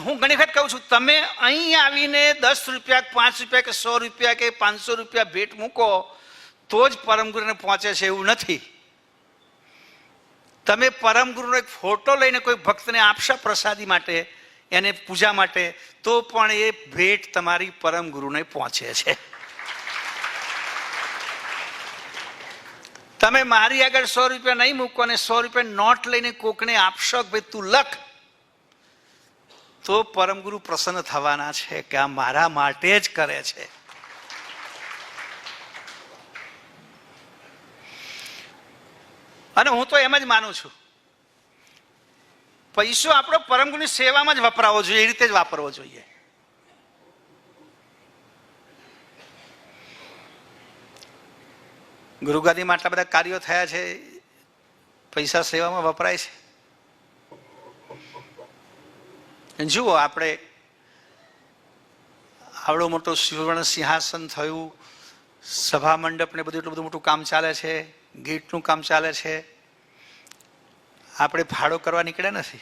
હું ઘણી વખત કહું છું, તમે અહીં આવીને 10 રૂપિયા, 5 રૂપિયા કે 100 રૂપિયા કે 500 રૂપિયા ભેટ મૂકો તો જ પરમગુરુને પહોંચે છે એવું નથી. તમે પરમગુરુનો એક ફોટો લઈને કોઈ ભક્તને આપશા પ્રસાદી માટે, એને પૂજા માટે, તો પણ એ ભેટ તમારી પરમગુરુને પહોંચે છે. તમે મારી આગળ 100 રૂપિયા નહીં મૂકો અને 100 રૂપિયા નોટ લઈને કોકને આપશો કે ભાઈ તું લખ, તો પરમગુરુ પ્રસન્ન થવાના છે કે આ મારા માટે જ કરે છે. અને હું તો એમ જ માનું છું, પૈસો આપણો પરમગુરુની સેવામાં જ વપરાવો જોઈએ, એ રીતે જ વાપરવો જોઈએ. ગુરુગાદીમાં આટલા બધા કાર્યો થયા છે, પૈસા સેવામાં વપરાય છે. જુઓ, આપણે આવડો મોટો સુવર્ણ સિંહાસન થયું, સભા મંડપ ને બધું, એટલું બધું મોટું કામ ચાલે છે, ગેટનું કામ ચાલે છે. આપણે ભાડો કરવા નીકળ્યા નથી.